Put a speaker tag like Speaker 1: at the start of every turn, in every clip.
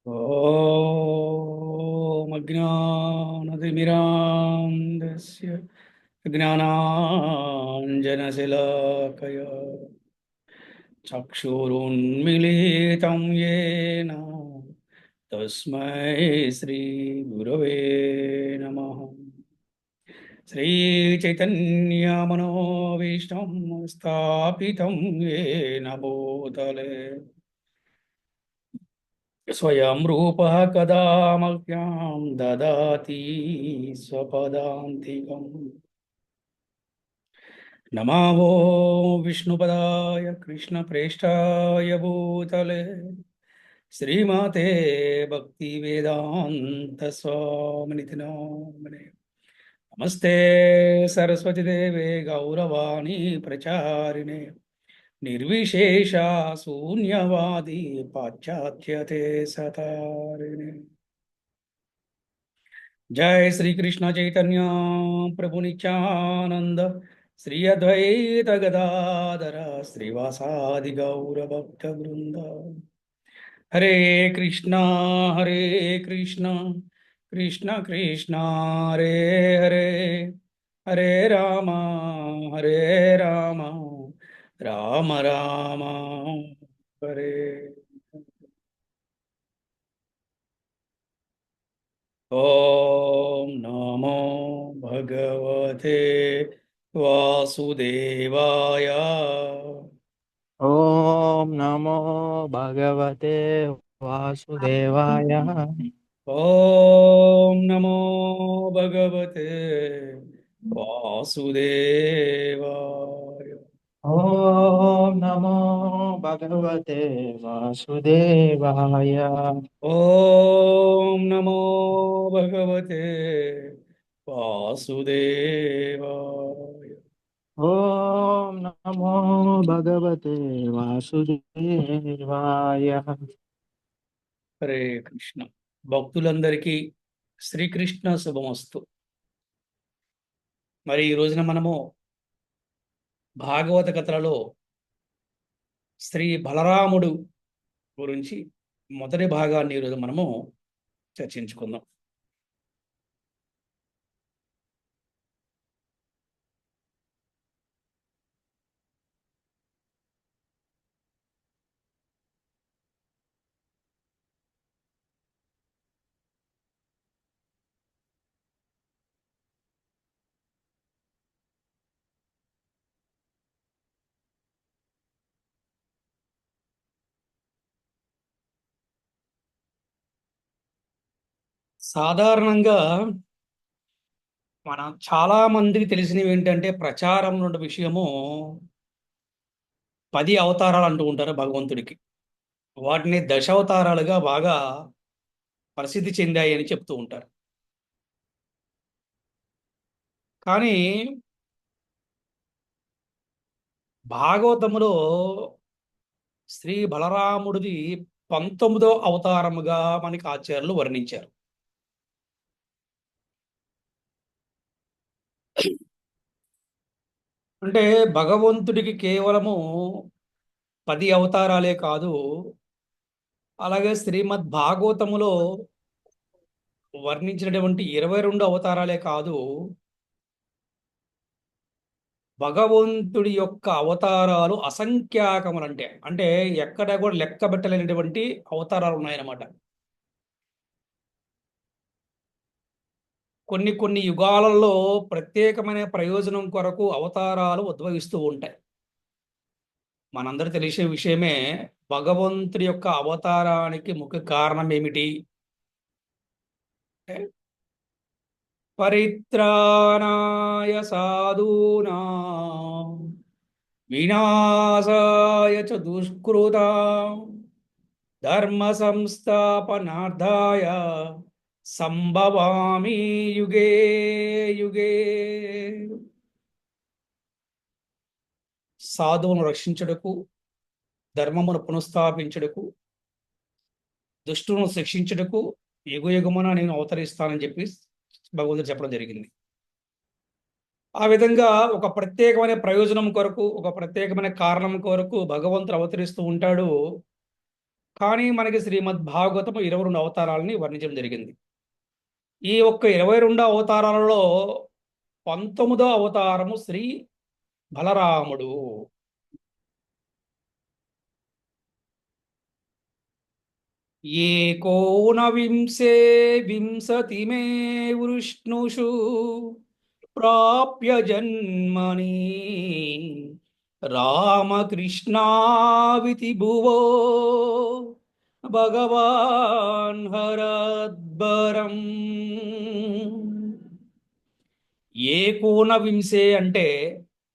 Speaker 1: ॐ अज्ञानतिमिरान्धस्य ज्ञानाञ्जनशलाकया चक्षुरुन्मीलितं येन तस्मै श्रीगुरवे नमः। श्रीचैतन्यमनोभीष्टं स्थापितं येन भूतले स्वयं रूपः कदा मह्यं ददाति स्वपदान्तिकम्। नमो विष्णुपदाय कृष्णप्रेष्ठाय भूतले श्रीमते भक्तिवेदान्तस्वामिनिति नामिने। नमस्ते सरस्वती देवे गौरवाणी प्रचारिणे निर्विशेषा शून्यवादी पाश्चात्यते सतारिणे। जय श्री कृष्ण चैतन्य प्रभु नित्यानंद श्री अद्वैत गदाधर श्रीवासादि गौर भक्त वृंद। हरे कृष्णा कृष्णा कृष्ण कृष्णा हरे हरे हरे हरे राम राम राम हरे। ओम नमो भगवते वासुदेवाय।
Speaker 2: ॐ नमो भगवते वासुदेवाय।
Speaker 1: ओम नमो भगवते वासुदेवाय।
Speaker 2: ॐ नमो भगवते वासुदेवाय।
Speaker 1: ओम नमो भगवते वासुदेवाय।
Speaker 2: ॐ नमो भगवते वासुदेवाय।
Speaker 1: హరే కృష్ణ. భక్తులందరికీ శ్రీకృష్ణ శుభమస్తు. మరి ఈ రోజున మనము భాగవత కథలలో శ్రీ బలరాముడు గురించి మొదటి భాగాన్ని ఈరోజు మనము చర్చించుకుందాం. సాధారణంగా మన చాలా మందికి తెలిసినవి ఏంటంటే ప్రచారంలో ఉన్న విషయము 10 అవతారాలు అంటూ ఉంటారు భగవంతుడికి. వాటిని దశావతారాలుగా బాగా ప్రసిద్ధి చెందాయి అని చెప్తూ ఉంటారు. కానీ భాగవతములో శ్రీ బలరాముడిది 19వ అవతారముగా మనకి ఆచార్యులు వర్ణించారు. అంటే భగవంతుడికి కేవలము 10 అవతారాలే కాదు, అలాగే శ్రీమద్ భాగవతములో వర్ణించినటువంటి 22 అవతారాలే కాదు, భగవంతుడి యొక్క అవతారాలు అసంఖ్యాకములు. అంటే అంటే ఎక్కడ కూడా లెక్క పెట్టలేనటువంటి అవతారాలు ఉన్నాయన్నమాట. కొన్ని కొన్ని యుగాలలో ప్రత్యేకమైన ప్రయోజనం కొరకు అవతారాలు ఉద్భవిస్తూ ఉంటాయి. మనందరూ తెలిసే విషయమే. భగవంతుడి యొక్క అవతారానికి ముఖ్య కారణం ఏమిటి? పరిత్రాణాయ సాధూనాం వినాశాయ చ దుష్కృతాం ధర్మ సంస్థాపనార్థాయ సంభవామి యుగే యుగే. సాధువును రక్షించుటకు, ధర్మమును పునఃస్థాపించుటకు, దుష్టులను శిక్షించుటకు యుగయుగమున నేను అవతరిస్తానని చెప్పి భగవంతుడు చెప్పడం జరిగింది. ఆ విధంగా ఒక ప్రత్యేకమైన ప్రయోజనం కొరకు, ఒక ప్రత్యేకమైన కారణం కొరకు భగవంతుడు అవతరిస్తూ ఉంటాడు. కానీ మనకి శ్రీమద్ భాగవతం 22 అవతారాలని వర్ణించడం జరిగింది. ఈ ఒక్క 22 అవతారాలలో 19వ అవతారము శ్రీ బలరాముడు. ఏకోనవింశే వింశతిమే వృష్ణుషు ప్రాప్య జన్మని రామకృష్ణావితి భువో భగవాన్ హరద్బరం. ఏకోనవింశే అంటే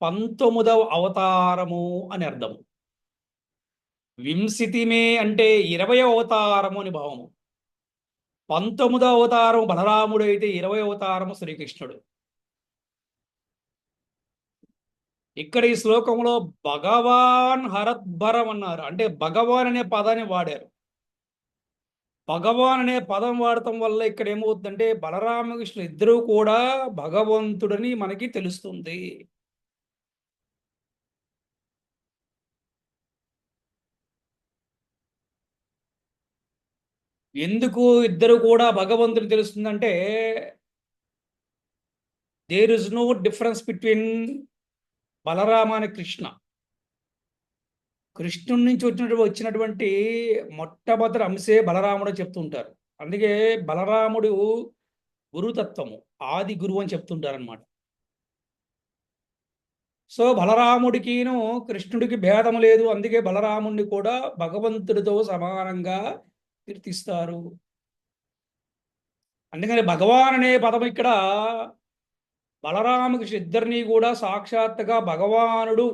Speaker 1: 19వ అవతారము అని అర్థం. వింశతిమే అంటే 20వ అవతారము అని భావము. 19వ అవతారం బలరాముడు అయితే 20వ అవతారము శ్రీకృష్ణుడు. ఇక్కడ ఈ శ్లోకంలో భగవాన్ హరద్భరం అన్నారు, అంటే భగవాన్ అనే పదాన్ని వాడారు. భగవాన్ అనే పదం వాడటం వల్ల ఇక్కడ ఏమవుతుందంటే బలరామకృష్ణులు ఇద్దరూ కూడా భగవంతుడని మనకి తెలుస్తుంది. ఎందుకు ఇద్దరు కూడా భగవంతుడు తెలుస్తుందంటే there is no difference between Balarama and Krishna. కృష్ణుడి నుంచి వచ్చినటువంటి మొట్టమొదటి అంశే బలరాముడు చెప్తుంటారు. అందుకే బలరాముడు గురుతత్వము, ఆది గురువు అని చెప్తుంటారు అనమాట. సో బలరాముడికిను కృష్ణుడికి భేదం లేదు. అందుకే బలరాముడిని కూడా భగవంతుడితో సమానంగా కీర్తిస్తారు. అందుకని భగవాన్ అనే పదం ఇక్కడ బలరామకృష్ణ ఇద్దరినీ కూడా సాక్షాత్తుగా భగవానుడు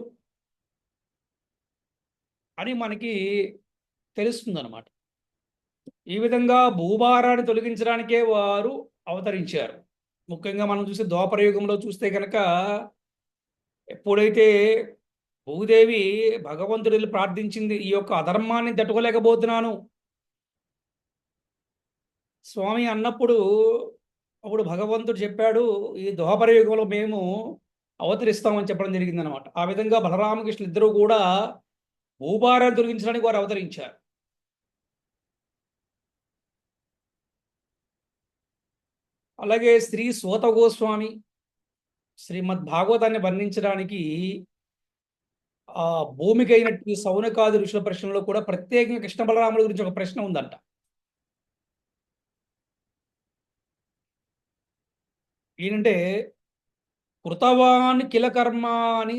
Speaker 1: అని మనకి తెలుస్తుంది అనమాట. ఈ విధంగా భూభారాన్ని తొలగించడానికే వారు అవతరించారు. ముఖ్యంగా మనం చూస్తే ద్వాపరయుగంలో చూస్తే కనుక ఎప్పుడైతే భూదేవి భగవంతుడిని ప్రార్థించింది, ఈ యొక్క అధర్మాన్ని తట్టుకోలేకపోతున్నాను స్వామి అన్నప్పుడు, అప్పుడు భగవంతుడు చెప్పాడు, ఈ ద్వాపర యుగంలో మేము అవతరిస్తామని చెప్పడం జరిగిందనమాట. ఆ విధంగా బలరామకృష్ణ ఇద్దరు కూడా భూభారాన్ని తొలగించడానికి వారు అవతరించారు. అలాగే శ్రీ సూత గోస్వామి శ్రీమద్ భాగవతాన్ని వర్ణించడానికి ఆ భూమికైనటువంటి సౌనకాది ఋషుల ప్రశ్నలో కూడా ప్రత్యేకంగా కృష్ణ బలరాముల గురించి ఒక ప్రశ్న ఉందంట. ఏంటంటే కృతవాన్ కిల కర్మాని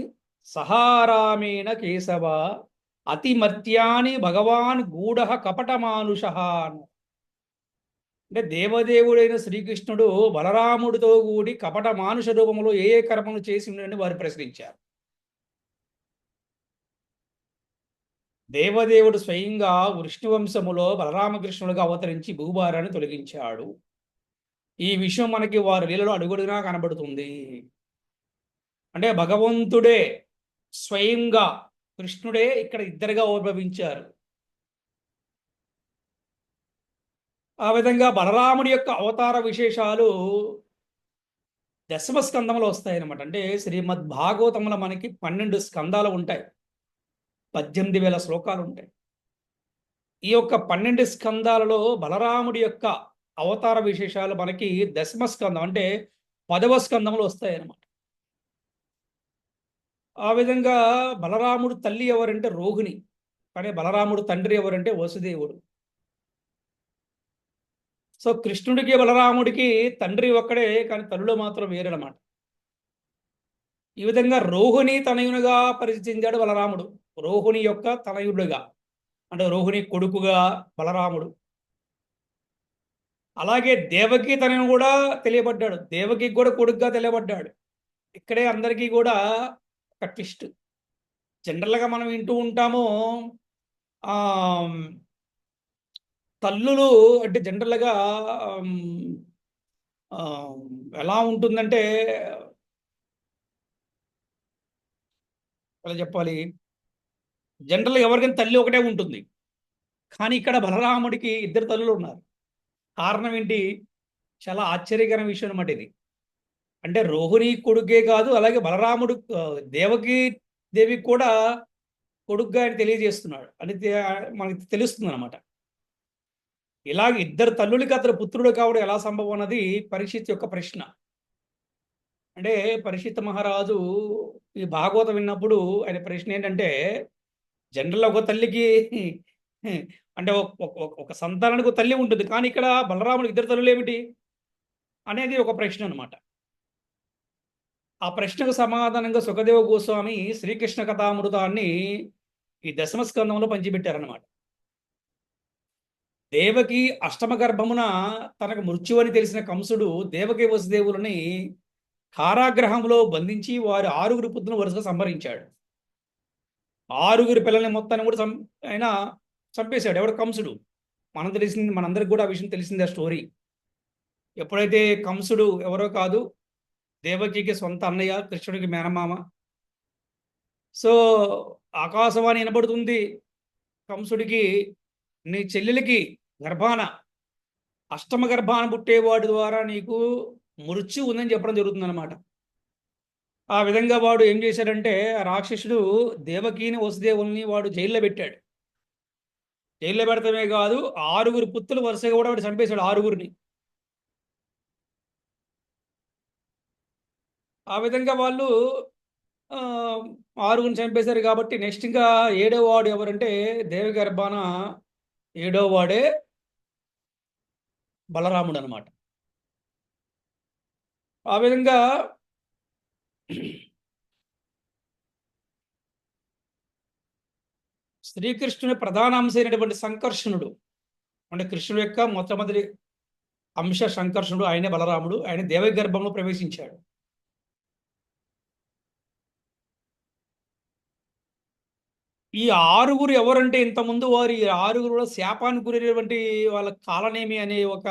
Speaker 1: సహారామేణ కేశవ అతిమర్త్యాని భగవాన్ గూఢ కపటమానుష. అంటే దేవదేవుడైన శ్రీకృష్ణుడు బలరాముడితో కూడి కపట మానుష రూపంలో ఏ ఏ కర్మలు చేసి ఉండని వారు ప్రశ్నించారు. దేవదేవుడు స్వయంగా వృష్ణువంశములో బలరామకృష్ణుడుగా అవతరించి భూభారాన్ని తొలగించాడు. ఈ విషయం మనకి వారి లీలలో అడుగడుగునా కనబడుతుంది. అంటే భగవంతుడే స్వయంగా కృష్ణుడే ఇక్కడ ఇద్దరుగా ఉద్భవించారు. ఆ విధంగా బలరాముడి యొక్క అవతార విశేషాలు దశమ స్కందంలో వస్తాయన్నమాట. అంటే శ్రీమద్ భాగవతంలో మనకి 12 స్కందాలు ఉంటాయి, 18,000 శ్లోకాలు ఉంటాయి. ఈ యొక్క 12 స్కందాలలో బలరాముడి యొక్క అవతార విశేషాలు మనకి దశమ స్కందం అంటే 10వ స్కందంలో వస్తాయి అన్నమాట. ఆ విధంగా బలరాముడు తల్లి ఎవరంటే రోహిణి, కానీ బలరాముడు తండ్రి ఎవరంటే వసుదేవుడు. సో కృష్ణుడికి బలరాముడికి తండ్రి ఒక్కడే, కానీ తల్లులు మాత్రం వేరనమాట. ఈ విధంగా రోహిణి తనయునిగా పరిచయం చెందాడు బలరాముడు. రోహిణి యొక్క తనయుడుగా, అంటే రోహిణి కొడుకుగా బలరాముడు. అలాగే దేవకి తనను కూడా తెలియబడ్డాడు, దేవకి కూడా కొడుకుగా తెలియబడ్డాడు. ఇక్కడే అందరికీ కూడా ఒక ట్విస్ట్. జనరల్గా మనం వింటూ ఉంటాము, తల్లులు అంటే జనరల్గా ఎలా ఉంటుందంటే, ఎలా చెప్పాలి, జనరల్గా ఎవరికైనా తల్లి ఒకటే ఉంటుంది. కానీ ఇక్కడ బలరాముడికి 2 తల్లులు ఉన్నారు. కారణం ఏంటి? చాలా ఆశ్చర్యకరమైన విషయం అనమాట ఇది. అంటే రోహిణి కొడుకే కాదు, అలాగే బలరాముడు దేవకి దేవికి కూడా కొడుకుగా ఆయన తెలియజేస్తున్నాడు అని మనకి తెలుస్తుంది అనమాట. ఇలాగ ఇద్దరు తల్లులకి అతడు పుత్రుడు కావడం ఎలా సంభవం అన్నది పరీక్షిత్ యొక్క ప్రశ్న. అంటే పరీక్షిత్ మహారాజు ఈ భాగవతం విన్నప్పుడు ఆయన ప్రశ్న ఏంటంటే, జనరల్ ఒక తల్లికి అంటే ఒక సంతానానికి ఒక తల్లి ఉంటుంది, కానీ ఇక్కడ బలరాముడికి ఇద్దరు తల్లులు ఏమిటి అనేది ఒక ప్రశ్న అనమాట. ఆ ప్రశ్నకు సమాధానంగా సుఖదేవ గోస్వామి శ్రీకృష్ణ కథామృతాన్ని ఈ దశమ స్కందంలో పంచిపెట్టారనమాట. దేవకి అష్టమ గర్భమున తనకు మృత్యు అని తెలిసిన కంసుడు దేవకి వసుదేవులని కారాగ్రహంలో బంధించి వారి 6 పుత్రులను వరుసగా సంహరించాడు. 6 పిల్లల్ని మొత్తాన్ని కూడా ఆయన చంపేశాడు. ఎవడు? కంసుడు. మనందరికి కూడా ఆ విషయం తెలిసిందే, స్టోరీ. ఎప్పుడైతే కంసుడు ఎవరో కాదు, దేవకికి సొంత అన్నయ్య, కృష్ణుడికి మేనమామ. సో ఆకాశవాణి వినబడుతుంది కంసుడికి, నీ చెల్లెలికి గర్భాన అష్టమ గర్భాన పుట్టేవాడి ద్వారా నీకు మృత్యు ఉందని చెప్పడం జరుగుతుంది అనమాట. ఆ విధంగా వాడు ఏం చేశాడంటే, రాక్షసుడు దేవకీని వసుదేవుల్ని వాడు జైల్లో పెట్టాడు. జైల్లో పెడతామే కాదు, 6 పుత్రులు వరుసగా కూడా వాడు చంపేశాడు, 6. ఆ విధంగా వాళ్ళు 6 చంపేశారు కాబట్టి నెక్స్ట్ ఇంకా 7వ వాడు ఎవరంటే, దేవి గర్భాన 7వ వాడే బలరాముడు అనమాట. ఆ విధంగా శ్రీకృష్ణుని ప్రధాన అంశమైనటువంటి సంకర్షణుడు, అంటే కృష్ణుడు యొక్క మొట్టమొదటి అంశ సంకర్షణుడు, ఆయనే బలరాముడు. ఆయన దేవకి గర్భంలో ప్రవేశించాడు. ఈ 6 ఎవరంటే, ఇంతకుముందు వారి 6 కూడా శాపానికి గురైనటువంటి వాళ్ళ కాలనేమి అనే ఒక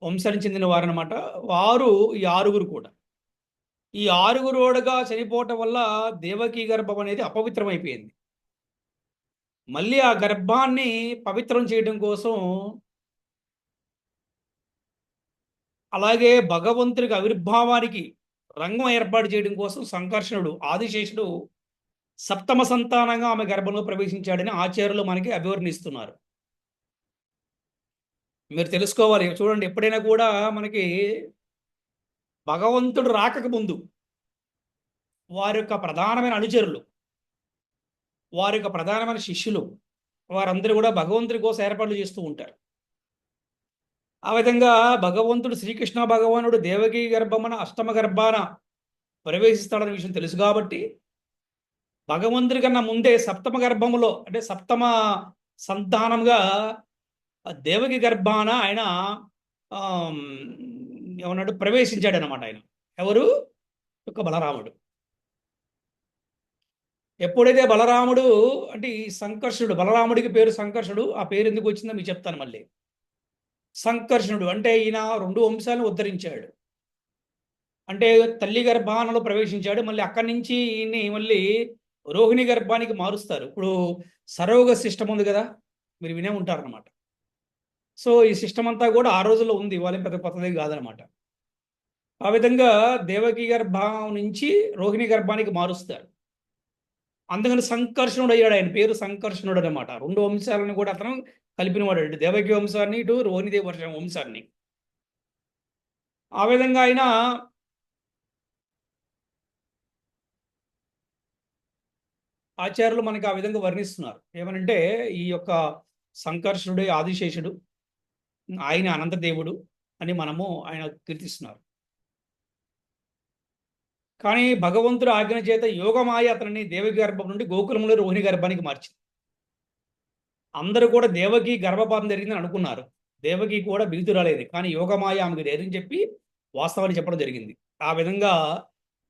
Speaker 1: వంశానికి చెందిన వారనమాట. వారు ఈ 6 కూడా ఈ 6 చనిపోవటం వల్ల దేవకీ గర్భం అనేది అపవిత్రమైపోయింది. మళ్ళీ ఆ గర్భాన్ని పవిత్రం చేయడం కోసం, అలాగే భగవంతుడికి ఆవిర్భావానికి రంగం ఏర్పాటు చేయడం కోసం సంకర్షణుడు, ఆదిశేషుడు సప్తమ సంతానంగా ఆమె గర్భంలో ప్రవేశించాడని ఆచార్యులు మనకి అభివర్ణిస్తున్నారు. మీరు తెలుసుకోవాలి. చూడండి, ఎప్పుడైనా కూడా మనకి భగవంతుడు రాకక ముందు వారి యొక్క ప్రధానమైన అనుచరులు, వారి యొక్క ప్రధానమైన శిష్యులు, వారందరూ కూడా భగవంతుడి కోసం ఏర్పాట్లు చేస్తూ ఉంటారు. ఆ విధంగా భగవంతుడు శ్రీకృష్ణ భగవానుడు దేవకీ గర్భమున అష్టమ గర్భాన ప్రవేశిస్తాడనే విషయం తెలుసు కాబట్టి, భగవంతుడి కన్నా ముందే సప్తమ గర్భములో, అంటే సప్తమ సంతానంగా దేవకి గర్భాన ఆయన ఏమన్నాడు, ప్రవేశించాడు అనమాట. ఆయన ఎవరు? యొక్క బలరాముడు. ఎప్పుడైతే బలరాముడు, అంటే ఈ సంకర్షణుడు, బలరాముడికి పేరు సంకర్షణుడు. ఆ పేరు ఎందుకు వచ్చిందో మీకు చెప్తాను మళ్ళీ. సంకర్షణుడు అంటే ఈయన 2 వంశాలను ఉద్ధరించాడు. అంటే తల్లి గర్భానంలో ప్రవేశించాడు, మళ్ళీ అక్కడి నుంచి ఈయన్ని మళ్ళీ రోహిణి గర్భానికి మారుస్తారు. ఇప్పుడు సరోగ సిస్టమ్ ఉంది కదా, మీరు వినే ఉంటారనమాట. సో ఈ సిస్టమ్ అంతా కూడా ఆ రోజుల్లో ఉంది, వాళ్ళేం పెద్ద కొత్తది కాదనమాట. ఆ విధంగా దేవకీ గర్భం నుంచి రోహిణి గర్భానికి మారుస్తారు. అందుకని సంకర్షణుడు అయ్యాడు. ఆయన పేరు సంకర్షణుడు అనమాట. 2 వంశాలను కూడా అతను కలిపినవాడు, ఇటు దేవకీ వంశాన్ని, ఇటు రోహిణీదేవి వంశాన్ని. ఆ విధంగా ఆయన ఆచార్యులు మనకి ఆ విధంగా వర్ణిస్తున్నారు. ఏమనంటే, ఈ యొక్క సంకర్షణుడే ఆదిశేషుడు, ఆయన అనంతదేవుడు అని మనము ఆయన కీర్తిస్తున్నారు. కానీ భగవంతుడు ఆజ్ఞ చేత యోగమాయ అతనిని దేవకి గర్భం నుండి గోకులంలో రోహిణి గర్భానికి మార్చింది. అందరూ కూడా దేవకి గర్భపాతం జరిగిందని అనుకున్నారు. దేవకి కూడా బిగుతురాలేదు, కానీ యోగమాయ ఆమెకు ధైర్యం చెప్పి వాస్తవాన్ని చెప్పడం జరిగింది. ఆ విధంగా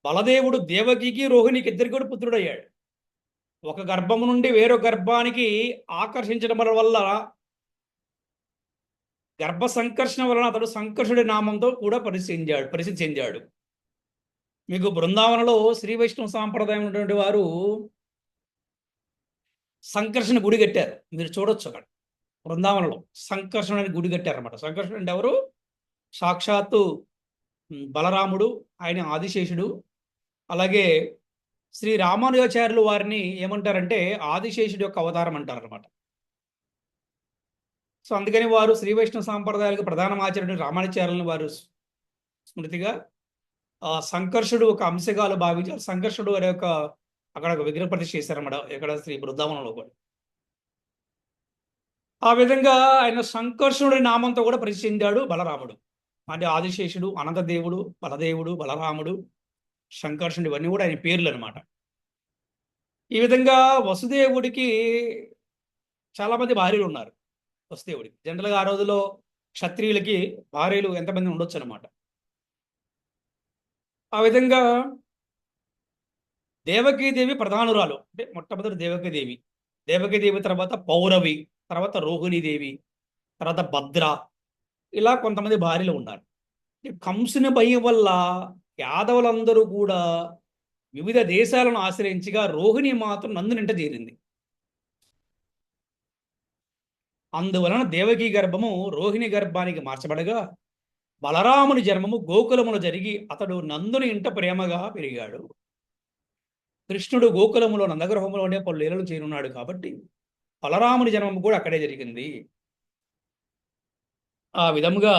Speaker 1: బలదేవుడు దేవకికి రోహిణికి ఇద్దరికి కూడా పుత్రుడయ్యాడు. ఒక గర్భము నుండి వేరొక గర్భానికి ఆకర్షించడం వల్ల, గర్భ సంకర్షణ వలన అతడు సంకర్షుడి నామంతో కూడా ప్రసిద్ధి చెందాడు. మీకు బృందావనంలో శ్రీ వైష్ణవ సాంప్రదాయం ఉన్నటువంటి వారు సంకర్షణ గుడి కట్టారు, మీరు చూడొచ్చు. అక్కడ బృందావనంలో సంకర్షణ అనే గుడి కట్టారనమాట. సంకర్షణ అంటే ఎవరు? సాక్షాత్తు బలరాముడు, ఆయన ఆదిశేషుడు, అలాగే శ్రీ రామానుజాచార్యులు వారిని ఏమంటారంటే ఆదిశేషుడి యొక్క అవతారం అంటారు అనమాట. సో అందుకని వారు శ్రీ వైష్ణవ సాంప్రదాయాలకు ప్రధాన ఆచార్యుడు రామానుజాచార్యులను వారు స్మృతిగా సంకర్షుడు ఒక అంశగాలు భావించారు. సంకర్షుడు వారి యొక్క అక్కడ ఒక విగ్రహ ప్రతిష్ఠ చేశారన్నమాట, ఇక్కడ శ్రీ బృందావనంలో కూడా. ఆ విధంగా ఆయన సంకర్షణుడి నామంతో కూడా ప్రసిద్ధి చెందాడు బలరాముడు. అంటే ఆదిశేషుడు, అనంతదేవుడు, బలదేవుడు, బలరాముడు, సంకర్షణుడు ఇవన్నీ కూడా ఆయన పేర్లు అనమాట. ఈ విధంగా వసుదేవుడికి చాలా మంది భార్యలు ఉన్నారు. వసుదేవుడికి జనరల్గా ఆ రోజుల్లో క్షత్రియులకి భార్యలు ఎంతమంది ఉండొచ్చు అనమాట. ఆ విధంగా దేవకీదేవి ప్రధానురాలు, అంటే మొట్టమొదటి దేవకీదేవి. దేవకీదేవి తర్వాత పౌరవి, తర్వాత రోహిణీదేవి, తర్వాత భద్ర, ఇలా కొంతమంది భార్యలు ఉన్నారు. ఈ కంసుని భయం వల్ల యాదవులందరూ కూడా వివిధ దేశాలను ఆశ్రయించగా రోహిణి మాత్రం నందునింట చేరింది. అందువలన దేవకీ గర్భము రోహిణి గర్భానికి మార్చబడగా బలరాముని జన్మము గోకులములో జరిగి అతడు నందుని ఇంట ప్రేమగా పెరిగాడు. కృష్ణుడు గోకులములో నందగృహంలోనే పలు లీలలు చేరున్నాడు కాబట్టి బలరాముని జన్మము కూడా అక్కడే జరిగింది. ఆ విధముగా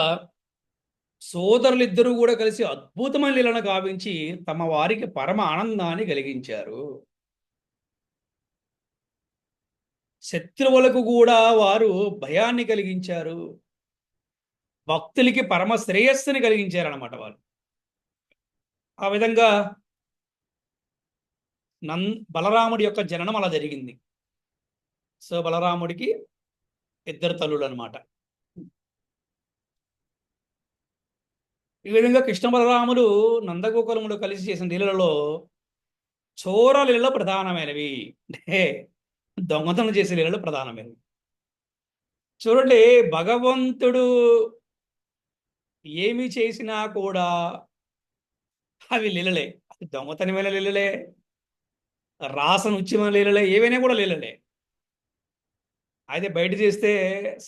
Speaker 1: సోదరులిద్దరూ కూడా కలిసి అద్భుతమైన లీలను గావించి తమ వారికి పరమ ఆనందాన్ని కలిగించారు. శత్రువులకు కూడా వారు భయాన్ని కలిగించారు. భక్తులకి పరమ శ్రేయస్సుని కలిగించారన్నమాట వారు. ఆ విధంగా బలరాముడి యొక్క జననం అలా జరిగింది. సో బలరాముడికి ఇద్దరు తల్లులు అనమాట. ఈ విధంగా కృష్ణ బలరాములు నందగోకులములు కలిసి చేసిన లీలలలో చోర లీలలు ప్రధానమైనవి, అంటే దొంగతనం చేసే లీలలు ప్రధానమైనవి. చూడండి, భగవంతుడు ఏమి చేసినా కూడా అవి లీలలే. అది దొంగతనమైన లీలలే, రాసనుచ్యమైన లీలలే, ఏవైనా కూడా లీలలే. అయితే బయట చేస్తే,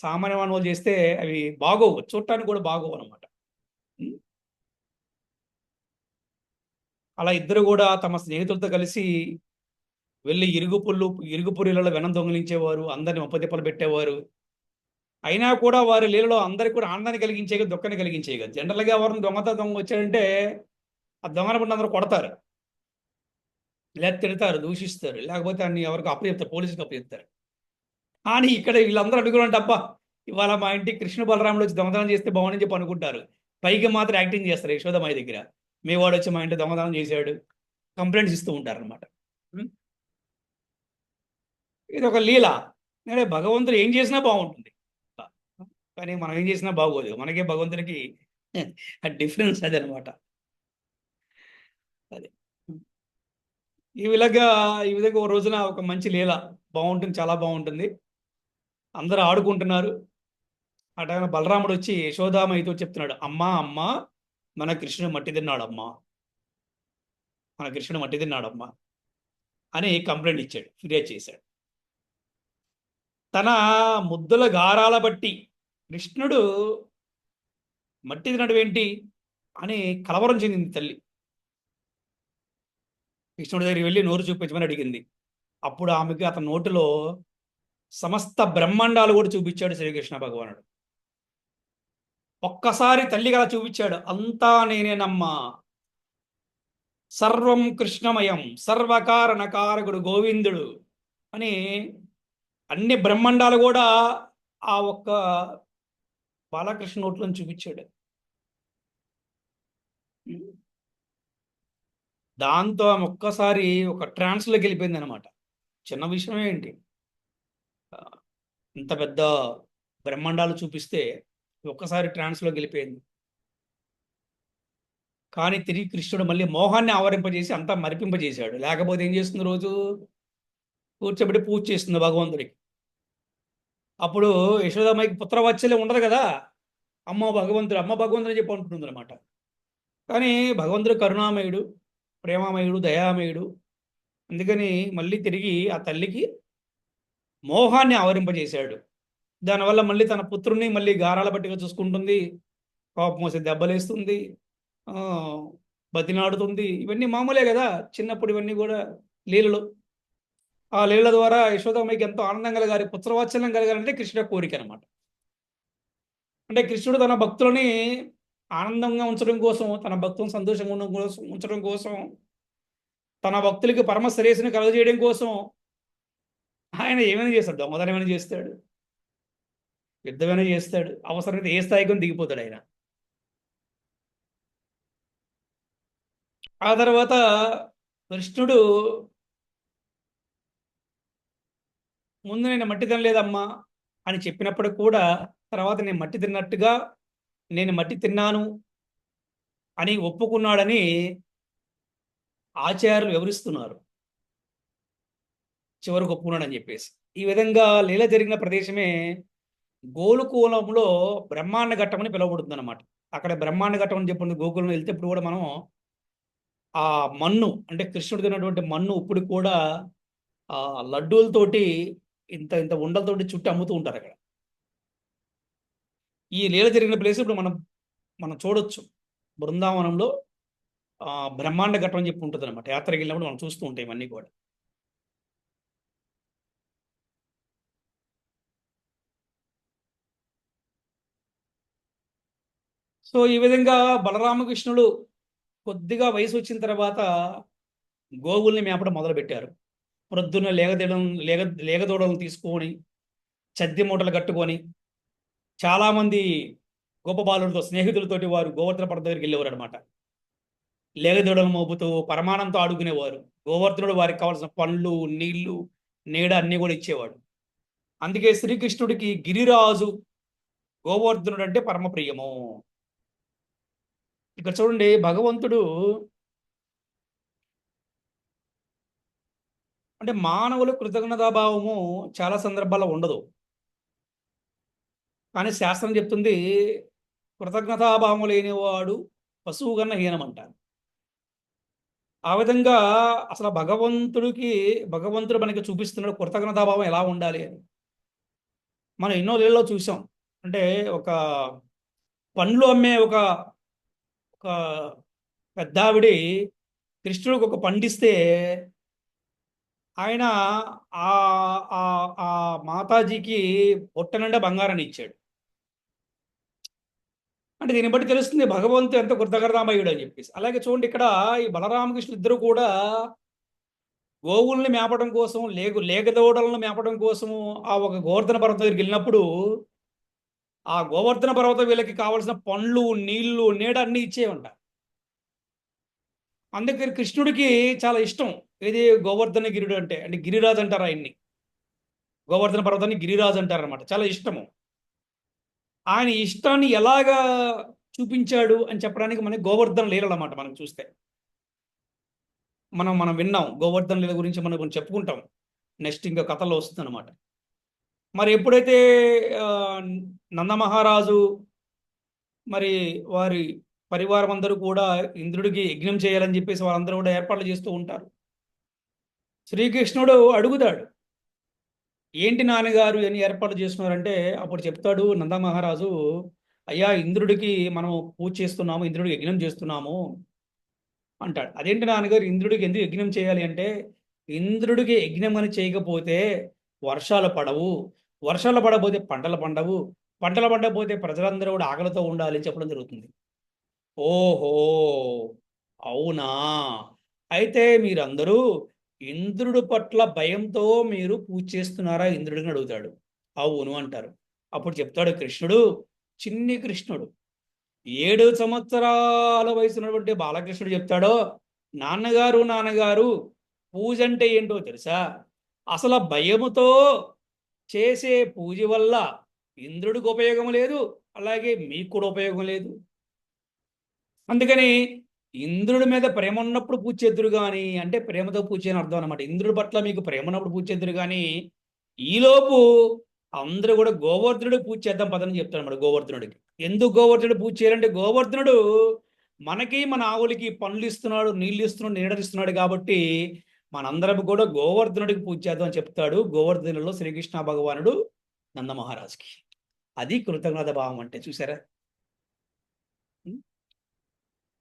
Speaker 1: సామాన్య మానవులు చేస్తే అవి బాగోవు, చూడటానికి కూడా బాగోవు అనమాట. అలా ఇద్దరు కూడా తమ స్నేహితులతో కలిసి వెళ్ళి ఇరుగుపురిలలో వెనం దొంగిలించేవారు, అందరిని ఒప్పదెప్పలు పెట్టేవారు. అయినా కూడా వారి లీలలో అందరికీ కూడా ఆనందాన్ని కలిగించేగా, దుఃఖాన్ని కలిగించేగా. జనరల్గా ఎవరిని దొంగ వచ్చాడంటే ఆ దొంగన పడిన అందరూ కొడతారు, లేదా తిడతారు, దూషిస్తారు, లేకపోతే అన్ని ఎవరికి అప్పచెప్తారు, పోలీసులకు అప్పచెప్తారు. కానీ ఇక్కడ వీళ్ళందరూ అడుగులంటే అబ్బా ఇవాళ మా ఇంటికి కృష్ణ బలరాములు వచ్చి దొంగతనం చేస్తే బాగుందని చెప్పి అనుకుంటారు. పైకి మాత్రం యాక్టింగ్ చేస్తారు యశోదమ్మాయి దగ్గర. మీ వాడు వచ్చి మా ఇంటి దొంగతనం చేశాడు, కంప్లైంట్స్ ఇస్తూ ఉంటారు అనమాట. ఇది ఒక లీల. అంటే భగవంతుడు ఏం చేసినా బాగుంటుంది, కానీ మనం ఏం చేసినా బాగోదు. మనకే భగవంతుడికి డిఫరెన్స్ అది అనమాట. అది ఈ విధంగా ఒక రోజున ఒక మంచి లీల బాగుంటుంది, చాలా బాగుంటుంది. అందరూ ఆడుకుంటున్నారు. ఆ టైంలో బలరాముడు వచ్చి యశోదామయ్యతో చెప్తున్నాడు, అమ్మా అమ్మా మన కృష్ణుడు మట్టి తిన్నాడమ్మా, మన కృష్ణుడు మట్టి తిన్నాడమ్మా అని కంప్లైంట్ ఇచ్చాడు, ఫిర్యాదు చేశాడు. తన ముద్దుల గారాల బట్టి కృష్ణుడు మట్టి తినడం ఏంటి అని కలవరం చెందింది తల్లి. కృష్ణుడి దగ్గరికి వెళ్ళి నోరు చూపించమని అడిగింది. అప్పుడు ఆమెకి అతని నోటిలో సమస్త బ్రహ్మాండాలు కూడా చూపించాడు శ్రీకృష్ణ భగవానుడు. ఒక్కసారి తల్లిగా చూపించాడు, అంతా నేనేనమ్మా, సర్వం కృష్ణమయం, సర్వకారణకారకుడు గోవిందుడు అని అన్ని బ్రహ్మాండాలు కూడా ఆ ఒక్క బాలకృష్ణ నోట్లో చూపించాడు. దాంతో ఆమె ఒక్కసారి ఒక ట్రాన్స్లోకి వెళ్ళిపోయింది అనమాట. చిన్న విషయం ఏంటి, ఇంత పెద్ద బ్రహ్మాండాలు చూపిస్తే ఒక్కసారి ట్రాన్స్లోకి వెళ్ళిపోయింది. కానీ తిరిగి కృష్ణుడు మళ్ళీ మోహాన్ని ఆవరింపజేసి అంతా మరిపింపజేశాడు. లేకపోతే ఏం చేస్తుంది, రోజు కూర్చోబెట్టి పూజ చేస్తుంది భగవంతుడికి. అప్పుడు యశోదమ్మకి పుత్రవాత్సల్యం ఉండదు కదా, అమ్మ భగవంతుడు అని చెప్పి అంటుంది అనమాట. కానీ భగవంతుడు కరుణామయుడు, ప్రేమామయుడు, దయామయుడు. అందుకని మళ్ళీ తిరిగి ఆ తల్లికి మోహాన్ని ఆవరింపజేశాడు. దానివల్ల మళ్ళీ తన పుత్రుణ్ణి మళ్ళీ గారాల బట్టిగా చూసుకుంటుంది, కోపం వస్తే దెబ్బలేస్తుంది, బతినాడుతుంది. ఇవన్నీ మామూలే కదా చిన్నప్పుడు, ఇవన్నీ కూడా లీలలు. ఆ లీలల ద్వారా యశోదమ్మకి ఎంతో ఆనందం కలగాలి, పుత్రవాత్సల్యం కలగాలంటే కృష్ణుడి కోరిక అనమాట. అంటే కృష్ణుడు తన భక్తులని ఆనందంగా ఉంచడం కోసం, తన భక్తులను సంతోషంగా ఉండడం కోసం, ఉంచడం కోసం, తన భక్తులకి పరమ శ్రేయస్సుని కలుగజేయడం కోసం ఆయన ఏమైనా చేస్తాడు. దొంగతనం ఏమైనా చేస్తాడు, యుద్ధమైనా చేస్తాడు, అవసరమైతే ఏ స్థాయికి దిగిపోతాడు ఆయన. ఆ తర్వాత కృష్ణుడు ముందు నేను మట్టి తినలేదమ్మా అని చెప్పినప్పుడు కూడా తర్వాత నేను మట్టి తిన్నట్టుగా, నేను మట్టి తిన్నాను అని ఒప్పుకున్నాడని ఆచార్యులు వివరిస్తున్నారు. చివరికి ఒప్పుకున్నాడని చెప్పేసి. ఈ విధంగా లీల జరిగిన ప్రదేశమే గోలుకూలంలో బ్రహ్మాండ ఘట్టం అని పిలువబడుతుంది అనమాట. అక్కడ బ్రహ్మాండ ఘట్టం అని చెప్పి గోకులం వెళ్తే ఇప్పుడు కూడా మనం ఆ మన్ను, అంటే కృష్ణుడు తిన్నటువంటి మన్ను ఇప్పుడు కూడా ఆ లడ్డూలతోటి ఇంత ఇంత ఉండలతోటి చుట్టి అమ్ముతూ ఉంటారు అక్కడ. ఈ లీల జరిగిన ప్లేస్ ఇప్పుడు మనం మనం చూడొచ్చు. బృందావనంలో బ్రహ్మాండ ఘట్టం అని చెప్పి ఉంటుంది అనమాట. యాత్రకి వెళ్ళినప్పుడు మనం చూస్తూ ఉంటాం ఇవన్నీ కూడా. సో ఈ విధంగా బలరామకృష్ణుడు కొద్దిగా వయసు వచ్చిన తర్వాత గోవుల్ని మేపడం మొదలుపెట్టారు. ప్రొద్దున లేగదూడలను తీసుకొని చద్ది మూటలు కట్టుకొని చాలామంది గోపబాలులతో స్నేహితులతోటి వారు గోవర్ధన పర్వతం దగ్గరికి వెళ్ళేవారు అనమాట. లేగదూడలను మోపుతూ పరమానంతో ఆడుకునేవారు. గోవర్ధనుడు వారికి కావాల్సిన పండ్లు, నీళ్లు, నీడ అన్నీ కూడా ఇచ్చేవాడు. అందుకే శ్రీకృష్ణుడికి గిరిరాజు గోవర్ధనుడు అంటే పరమ ప్రియము. ఇక్కడ చూడండి, భగవంతుడు అంటే మానవులు కృతజ్ఞతాభావము చాలా సందర్భాల్లో ఉండదు. కానీ శాస్త్రం చెప్తుంది కృతజ్ఞతాభావము లేనివాడు పశువు కన్నా హీనమంటారు. ఆ విధంగా అసలు భగవంతుడు మనకి చూపిస్తున్నాడు కృతజ్ఞతాభావం ఎలా ఉండాలి అని. మనం ఎన్నో లీలలో చూసాం. అంటే ఒక పండ్లు అమ్మే ఒక ఒక పెద్దావిడి కృష్ణుడికి ఒక పండిస్తే ఆయన ఆ ఆ ఆ మాతాజీకి పొట్ట నిండా బంగారాన్ని ఇచ్చాడు. అంటే దీన్ని బట్టి తెలుస్తుంది భగవంతుడు ఎంత కృతజ్ఞతామయుడు అని చెప్పేసి. అలాగే చూడండి, ఇక్కడ ఈ బలరామకృష్ణ ఇద్దరు కూడా గోవుల్ని మేపడం కోసం, లేగదూడలను మేపడం కోసము ఆ ఒక గోవర్ధన పర్వతం దగ్గరికి వెళ్ళినప్పుడు ఆ గోవర్ధన పర్వతం వీళ్ళకి కావాల్సిన పండ్లు, నీళ్లు, నీడ అన్ని ఇచ్చేవంట. అందుకే కృష్ణుడికి చాలా ఇష్టం ఏది గోవర్ధన గిరుడు అంటే. అంటే గిరిరాజు అంటారు ఆయన్ని. గోవర్ధన పర్వతాన్ని గిరిరాజు అంటారు అనమాట. చాలా ఇష్టము. ఆయన ఇష్టాన్ని ఎలాగా చూపించాడు అని చెప్పడానికి మనకి గోవర్ధన లీలలు అన్నమాట. మనం చూస్తే మనం మనం విన్నాం గోవర్ధన లీల గురించి మనం కొంచెం చెప్పుకుంటాం. నెక్స్ట్ ఇంకా కథలో వస్తుంది అనమాట. మరి ఎప్పుడైతే ఆ, నందమహారాజు మరి వారి పరివారం అందరూ కూడా ఇంద్రుడికి యజ్ఞం చేయాలని చెప్పేసి వాళ్ళందరూ కూడా ఏర్పాట్లు చేస్తూ ఉంటారు. శ్రీకృష్ణుడు అడుగుతాడు, ఏంటి నాన్నగారు అని ఏర్పాటు చేస్తున్నారంటే అప్పుడు చెప్తాడు నందమహారాజు, అయ్యా ఇంద్రుడికి మనం పూజ చేస్తున్నాము, ఇంద్రుడికి యజ్ఞం చేస్తున్నాము అంటాడు. అదేంటి నాన్నగారు ఇంద్రుడికి ఎందుకు యజ్ఞం చేయాలి అంటే, ఇంద్రుడికి యజ్ఞం అని చేయకపోతే వర్షాలు పడవు, వర్షాలు పడకపోతే పంటలు పండవు, పంటలు పండకపోతే ప్రజలందరూ కూడా ఆకలితో ఉండాలి అని చెప్పడం జరుగుతుంది. ఓహో, అవునా, అయితే మీరందరూ ఇంద్రుడి పట్ల భయంతో మీరు పూజ చేస్తున్నారా ఇంద్రుడిని అడుగుతాడు. అవును అంటారు. అప్పుడు చెప్తాడు కృష్ణుడు, చిన్ని కృష్ణుడు 7 సంవత్సరాల వయసు ఉన్నటువంటి బాలకృష్ణుడు చెప్తాడో, నాన్నగారు నాన్నగారు పూజ అంటే ఏంటో తెలుసా? అసలు భయముతో చేసే పూజ వల్ల ఇంద్రుడికి ఉపయోగం లేదు, అలాగే మీకు కూడా ఉపయోగం లేదు. అందుకని ఇంద్రుడి మీద ప్రేమ ఉన్నప్పుడు పూజ చేద్దురు కానీ, అంటే ప్రేమతో పూజ చేయని అర్థం అనమాట. ఇంద్రుడి పట్ల మీకు ప్రేమ ఉన్నప్పుడు పూజ చేద్దురు కానీ, ఈలోపు అందరూ కూడా గోవర్ధనుడికి పూజ చేద్దాం పదని చెప్తాడు అన్నమాట. గోవర్ధనుడికి ఎందుకు గోవర్ధనుడు పూజ చేయాలంటే, గోవర్ధనుడు మనకి మన ఆవులకి పండ్లు ఇస్తున్నాడు, నీళ్ళు ఇస్తున్నాడు, నీడలు ఇస్తున్నాడు కాబట్టి మనందరం కూడా గోవర్ధనుడికి పూజ చేద్దాం అని చెప్తాడు. గోవర్ధనులో శ్రీకృష్ణ భగవానుడు నందమహారాజుకి. అది కృతజ్ఞత భావం అంటే. చూసారా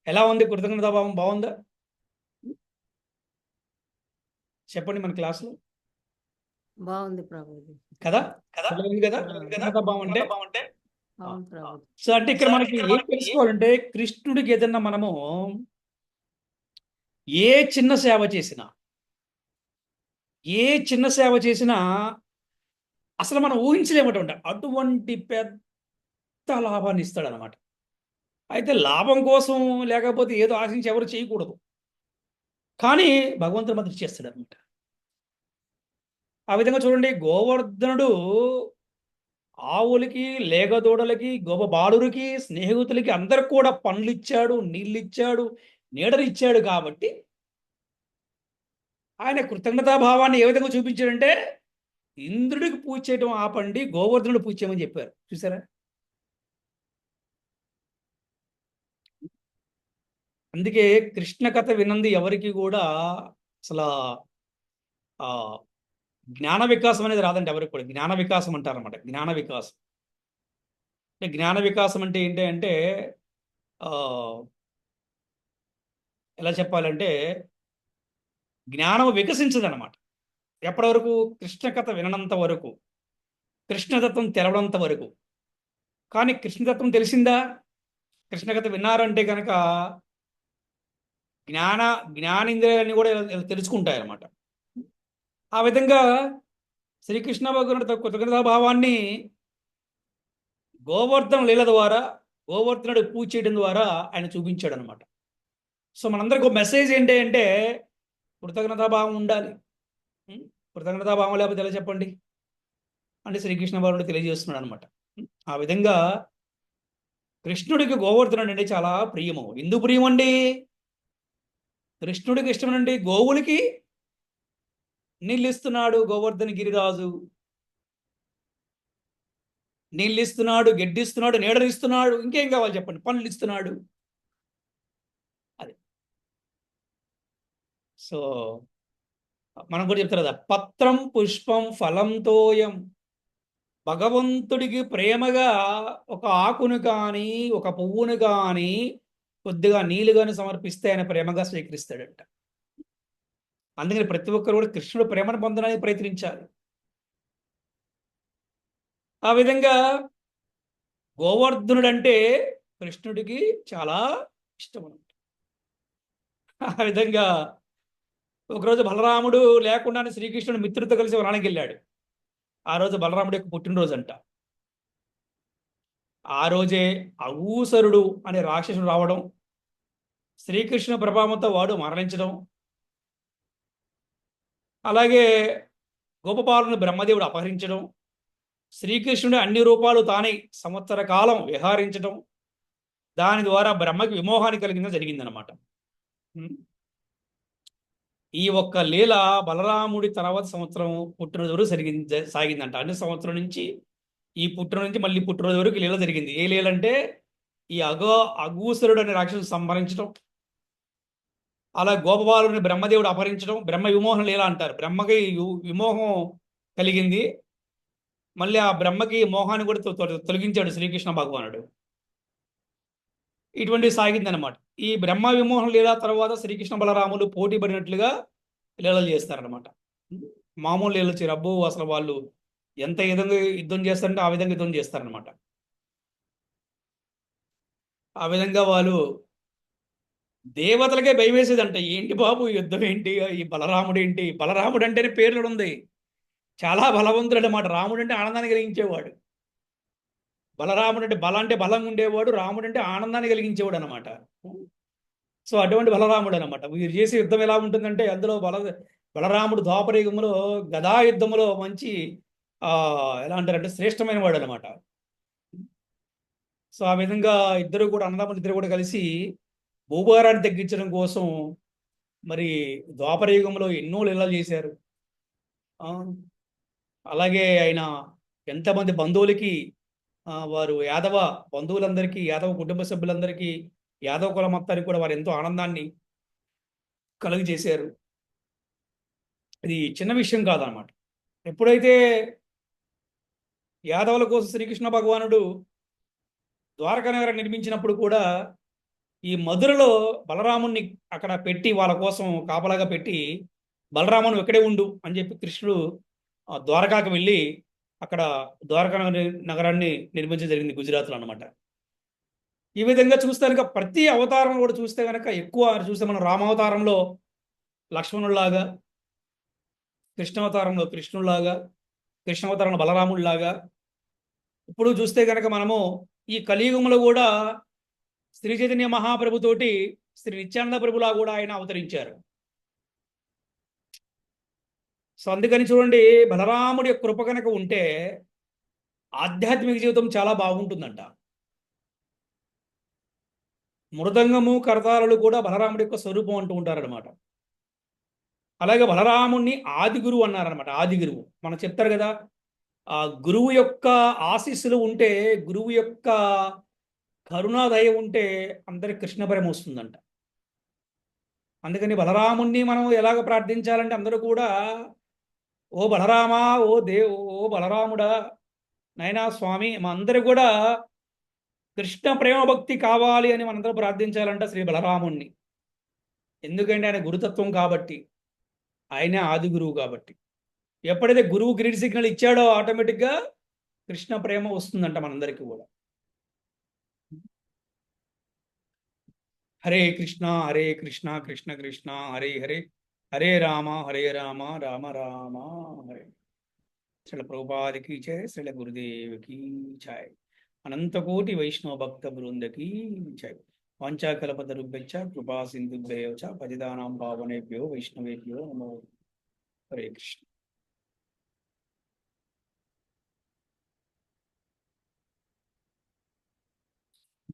Speaker 1: ఎలా ఉంది? కృతజ్ఞతా భావం బాగుందా? చెప్పండి మన క్లాస్లో
Speaker 3: బాగుంది ప్రభుజీ.
Speaker 1: కదా
Speaker 2: కదా
Speaker 1: తెలియదు కదా కృతజ్ఞతా భావం అంటే
Speaker 2: బాగుంటే
Speaker 3: అవును ప్రభుజీ.
Speaker 1: సో అంటే ఇక్కడ మనకి ఏం తెలుసుకోవాలంటే కృష్ణుడికి ఏదన్నా మనము ఏ చిన్న సేవ చేసినా ఏ చిన్న సేవ చేసినా అసలు మనం ఊహించలేమట అటువంటి పెద్ద లాభాన్ని ఇస్తాడు అనమాట. అయితే లాభం కోసం లేకపోతే ఏదో ఆశించి ఎవరు చేయకూడదు, కానీ భగవంతుడు మాత్రం చేస్తాడు అనమాట. ఆ విధంగా చూడండి, గోవర్ధనుడు ఆవులకి, లేగదూడలకి, గోపబాలురికి, స్నేహితులకి అందరికి కూడా పండ్లు ఇచ్చాడు, నీళ్ళు ఇచ్చాడు, నీడనిచ్చాడు. కాబట్టి ఆయన కృతజ్ఞతాభావాన్ని ఏ విధంగా చూపించాడంటే ఇంద్రుడికి పూజ చేయడం ఆపండి, గోవర్ధనుడు పూజ చేయమని చెప్పారు. చూసారా? అందుకే కృష్ణ కథ వినంది ఎవరికి కూడా అసలు ఆ జ్ఞాన వికాసం అనేది రాదండి. ఎవరికి కూడా జ్ఞాన వికాసం అంటారన్నమాట. జ్ఞాన వికాసం అంటే జ్ఞాన వికాసం అంటే ఏంటి అంటే ఆ, ఎలా చెప్పాలంటే జ్ఞానం వికసించదన్నమాట. ఎప్పటి వరకు? కృష్ణ కథ వినంత వరకు, కృష్ణతత్వం తెలవడంత వరకు. కానీ కృష్ణతత్వం తెలిసిందా? కృష్ణ కథ విన్నారంటే కనుక జ్ఞానేంద్రియాలన్నీ కూడా ఇలా తెలుసుకుంటాయి అన్నమాట. ఆ విధంగా శ్రీకృష్ణ భగవానుడు కృతజ్ఞతా భావాన్ని గోవర్ధన లీల ద్వారా, గోవర్ధనుడు పూజ చేయడం ద్వారా ఆయన చూపించాడు అనమాట. సో మనందరికి ఒక మెసేజ్ ఏంటి అంటే కృతజ్ఞతాభావం ఉండాలి. కృతజ్ఞతాభావం లేకపోతే ఎలా చెప్పండి అంటే శ్రీకృష్ణ భగవానుడు తెలియజేస్తున్నాడు అనమాట. ఆ విధంగా కృష్ణుడికి గోవర్ధనుడు అంటే చాలా ప్రియము. ఎందుకు ప్రియం అండి? కృష్ణుడికి ఇష్టమనండి గోవులకి నీళ్ళు ఇస్తున్నాడు గోవర్ధన గిరిరాజు, నీళ్ళు ఇస్తున్నాడు, గడ్డిస్తున్నాడు, నీడనిస్తున్నాడు, ఇంకేం కావాలి చెప్పండి, పనులు ఇస్తున్నాడు. అది సో మనం కూడా చెప్తారు కదా, పత్రం పుష్పం ఫలం తోయం. భగవంతుడికి ప్రేమగా ఒక ఆకును కానీ ఒక పువ్వును కానీ కొద్దిగా నీళ్ళు కానీ సమర్పిస్తే ఆయన ప్రేమగా స్వీకరిస్తాడంట. అందుకని ప్రతి ఒక్కరు కూడా కృష్ణుడు ప్రేమను పొందడానికి ప్రయత్నించాలి. ఆ విధంగా గోవర్ధనుడు అంటే కృష్ణుడికి చాలా ఇష్టం అన్నమాట. ఆ విధంగా ఒకరోజు బలరాముడు లేకుండానే శ్రీకృష్ణుడు మిత్రుడితో కలిసి వనానికి వెళ్ళాడు. ఆ రోజు బలరాముడి యొక్క పుట్టినరోజు అంట. ఆ రోజే అగూసరుడు అనే రాక్షసుడు రావడం, శ్రీకృష్ణ ప్రభావంతో వాడు మరణించడం, అలాగే గోపబాలుని బ్రహ్మదేవుడు అపహరించడం, శ్రీకృష్ణుడి అన్ని రూపాలు తానే సంవత్సర కాలం విహారించడం, దాని ద్వారా బ్రహ్మకి విమోహాన్ని కలిగిందని జరిగిందనమాట. ఈ ఒక్క లీల బలరాముడి తర్వాత సంవత్సరం పుట్టినరోజు వరకు సాగిందంట. అన్ని సంవత్సరం నుంచి ఈ పుట్టినరోజు నుంచి మళ్ళీ పుట్టినరోజు వరకు లీల జరిగింది. ఏ లీల అంటే ఈ అగూసరుడు అనే రాక్షసు సంహరించడం, అలా గోపబాలుని బ్రహ్మదేవుడు అపహరించడం, బ్రహ్మ విమోహం లీల అంటారు. బ్రహ్మకి విమోహం కలిగింది, మళ్ళీ ఆ బ్రహ్మకి మోహాన్ని కూడా తొలగించాడు శ్రీకృష్ణ భగవానుడు. ఇటువంటివి సాగిందనమాట. ఈ బ్రహ్మ విమోహం లీల తర్వాత శ్రీకృష్ణ బలరాములు పోటీ పడినట్లుగా లీలలు చేస్తారనమాట. మామూలు లీలలు చేయరు. అబ్బో అసలు వాళ్ళు ఎంత విధంగా యుద్ధం చేస్తారంటే ఆ విధంగా యుద్ధం చేస్తారనమాట. ఆ విధంగా వాళ్ళు దేవతలకే భయం వేసేదంట. ఏంటి బాబు యుద్ధం ఏంటి, ఈ బలరాముడు ఏంటి? బలరాముడు అంటేనే పేర్లు ఉంది, చాలా బలవంతుడు అన్నమాట. రాముడు అంటే ఆనందాన్ని కలిగించేవాడు, బలరాముడు అంటే బలంగా ఉండేవాడు, రాముడు అంటే ఆనందాన్ని కలిగించేవాడు అనమాట. సో అటువంటి బలరాముడు అనమాట. వీరు చేసే యుద్ధం ఎలా ఉంటుందంటే అందులో బలరాముడు ద్వాపరయుగంలో గదా యుద్ధంలో మంచి ఎలా అంటారంటే శ్రేష్టమైన వాడు అనమాట. సో ఆ విధంగా ఇద్దరు కూడా అన్నదమ్ములు ఇద్దరు కూడా కలిసి భూభారాన్ని తగ్గించడం కోసం మరి ద్వాపరయుగంలో ఎన్నో లీలలు చేశారు. అలాగే ఆయన ఎంతమంది బంధువులకి వారు యాదవ బంధువులందరికీ, యాదవ కుటుంబ సభ్యులందరికీ, యాదవ కుల మొత్తానికి కూడా వారు ఎంతో ఆనందాన్ని కలుగు చేశారు. ఇది చిన్న విషయం కాదనమాట. ఎప్పుడైతే యాదవుల కోసం శ్రీకృష్ణ భగవానుడు ద్వారకా నగరం నిర్మించినప్పుడు కూడా ఈ మధురలో బలరాముణ్ణి అక్కడ పెట్టి వాళ్ళ కోసం కాపలాగా పెట్టి బలరామను ఇక్కడే ఉండు అని చెప్పి కృష్ణుడు ద్వారకాకు వెళ్ళి అక్కడ ద్వారకా నగరాన్ని నిర్మించడం జరిగింది గుజరాత్లో అనమాట. ఈ విధంగా చూస్తే కనుక ప్రతి అవతారం కూడా చూస్తే కనుక ఎక్కువ చూస్తే మనం రామావతారంలో లక్ష్మణుల్లాగా, కృష్ణావతారంలో కృష్ణుల్లాగా, కృష్ణావతారంలో బలరాముడిలాగా, ఇప్పుడు చూస్తే కనుక మనము ఈ కలియుగంలో కూడా శ్రీ చైతన్య మహాప్రభుతోటి శ్రీ నిత్యానంద ప్రభులా కూడా ఆయన అవతరించారు. సో అందుకని చూడండి, బలరాముడి యొక్క కృప కనుక ఉంటే ఆధ్యాత్మిక జీవితం చాలా బాగుంటుందంట. మృదంగము కరతాళులు కూడా బలరాముడి యొక్క స్వరూపం అంటూ ఉంటారనమాట. అలాగే బలరాముణ్ణి ఆది గురువు అన్నారనమాట. ఆది గురువు మనం చెప్తారు కదా, ఆ గురువు యొక్క ఆశీస్సులు ఉంటే, గురువు యొక్క కరుణాదయ ఉంటే అందరికి కృష్ణ ప్రేమ వస్తుందంట. అందుకని బలరాముణ్ణి మనం ఎలాగ ప్రార్థించాలంటే అందరూ కూడా ఓ బలరామా, ఓ బలరాముడా, నైనా స్వామి, మా అందరూ కూడా కృష్ణ ప్రేమ భక్తి కావాలి అని మనందరూ ప్రార్థించాలంట శ్రీ బలరాముణ్ణి. ఎందుకంటే ఆయన గురుతత్వం కాబట్టి, ఆయనే ఆది గురువు కాబట్టి. ఎప్పుడైతే గురువు గ్రీన్ సిగ్నల్ ఇచ్చాడో ఆటోమేటిక్గా కృష్ణ ప్రేమ వస్తుందంట మనందరికీ కూడా. హరే కృష్ణ కృష్ణ కృష్ణ హరే హరే, హరే రామ రామ రామ హరే. శ్రీల ప్రభుపాదికి జయ, శ్రీల గురుదేవికి జయ, అనంతకోటి వైష్ణవ భక్త బృందకి జయ. వాంఛాకల్పతరుభ్యశ్చ కృపా సింధుభ్యో చ పతితానాం పావనేభ్యో వైష్ణవేభ్యో నమో. హరే కృష్ణ.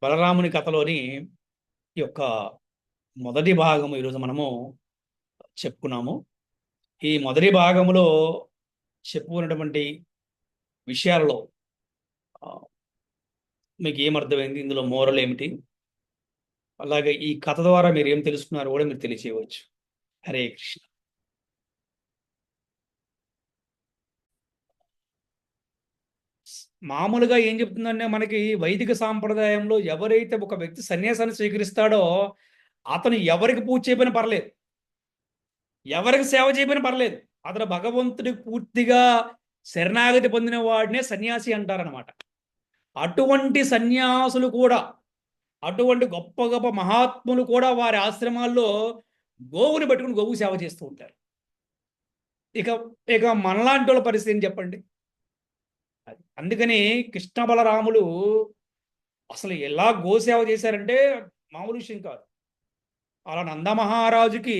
Speaker 1: బలరాముని కథలోని ఈ యొక్క మొదటి భాగము ఈరోజు మనము చెప్పుకున్నాము. ఈ మొదటి భాగములో చెప్పుకున్నటువంటి విషయాలలో మీకు ఏమర్థమైంది, ఇందులో మోరల్ ఏమిటి, అలాగే ఈ కథ ద్వారా మీరు ఏం తెలుసుకున్నారో కూడా మీరు తెలియచేయవచ్చు. హరే కృష్ణ. మామూలుగా ఏం చెప్తుందంటే, మనకి వైదిక సాంప్రదాయంలో ఎవరైతే ఒక వ్యక్తి సన్యాసాన్ని స్వీకరిస్తాడో అతను ఎవరికి పూజ చేయకపోయినా పర్లేదు, ఎవరికి సేవ చేయకపోయినా పర్లేదు, అతను భగవంతుడికి పూర్తిగా శరణాగతి పొందిన వాడినే సన్యాసి అంటారనమాట. అటువంటి సన్యాసులు కూడా, అటువంటి గొప్ప గొప్ప మహాత్ములు కూడా వారి ఆశ్రమాల్లో గోవుని పెట్టుకుని గోవు సేవ చేస్తూ ఉంటారు. ఇక ఇక మనలాంటి వాళ్ళ పరిస్థితి ఏం చెప్పండి. అందుకని కృష్ణ బలరాములు అసలు ఎలా గోసేవ చేశారంటే మామూలు విషయం కాదు. అలా నందమహారాజుకి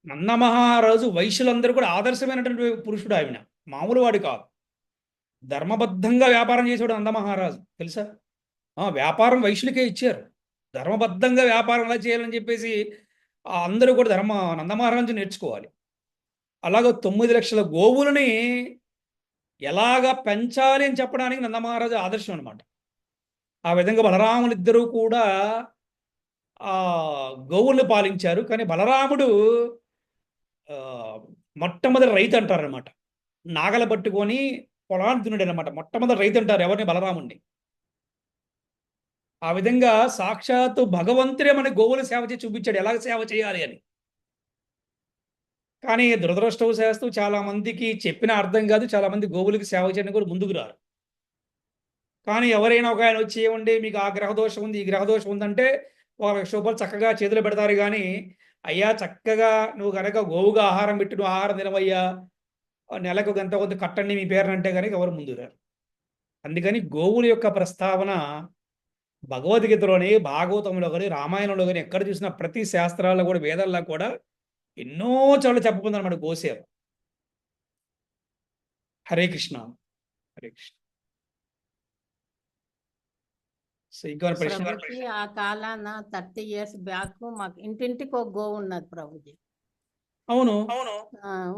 Speaker 1: నందమహారాజు వైశ్యులందరూ కూడా ఆదర్శమైనటువంటి పురుషుడు. ఆయన మామూలు వాడు కాదు. ధర్మబద్ధంగా వ్యాపారం చేసేవాడు నందమహారాజు, తెలుసా? వ్యాపారం వైశ్యులకే ఇచ్చారు. ధర్మబద్ధంగా వ్యాపారం ఎలా చేయాలని చెప్పేసి అందరూ కూడా నందమహారాజు నేర్చుకోవాలి. అలాగే 9 లక్షల గోవులని ఎలాగ పెంచాలి అని చెప్పడానికి నందమహారాజు ఆదర్శం అనమాట. ఆ విధంగా బలరాములిద్దరూ కూడా గోవుల్ని పాలించారు. కానీ బలరాముడు మొట్టమొదటి రైతు అంటారనమాట. నాగల పట్టుకొని పొలాన్ని దున్నాడు అనమాట. మొట్టమొదటి రైతు అంటారు ఎవరిని? బలరాముడిని. ఆ విధంగా సాక్షాత్తు భగవంతుడే మన గోవుల సేవ చేసి చూపించాడు ఎలాగ సేవ చేయాలి అని. కానీ దురదృష్టవశాత్తు చాలా మందికి చెప్పిన అర్థం కాదు. చాలా మంది గోవులకి సేవ చేయడానికి కూడా ముందుకు రారు. కానీ ఎవరైనా ఒక ఆయన వచ్చి ఏమండి మీకు ఆ గ్రహదోషం ఉంది, ఈ గ్రహదోషం ఉందంటే ఒక శుభ్రం చక్కగా చేతులు పెడతారు. కానీ అయ్యా చక్కగా నువ్వు కనుక గోవుగా ఆహారం పెట్టి నువ్వు ఆహారం తినవయ్యా, నెలకు ఎంత కొంత కట్టండి మీ పేరునంటే కనుక ఎవరు ముందు రారు. అందుకని గోవుల యొక్క ప్రస్తావన భగవద్గీతలోని, భాగవతంలో కానీ, రామాయణంలో కానీ ఎక్కడ చూసినా ప్రతి శాస్త్రాల్లో కూడా, వేదాల్లో కూడా ఎన్నో చోట్ల చెప్పుకుందన్నమాట గోసేవ. హరే కృష్ణ. హరే కృష్ణ. సో ఇంకా
Speaker 3: ప్రభుజీ ఆ కాలాన 30 years బ్యాక్ మాకు ఇంటింటికి ఒక గోవు ఉన్నది ప్రభుజీ.
Speaker 1: అవును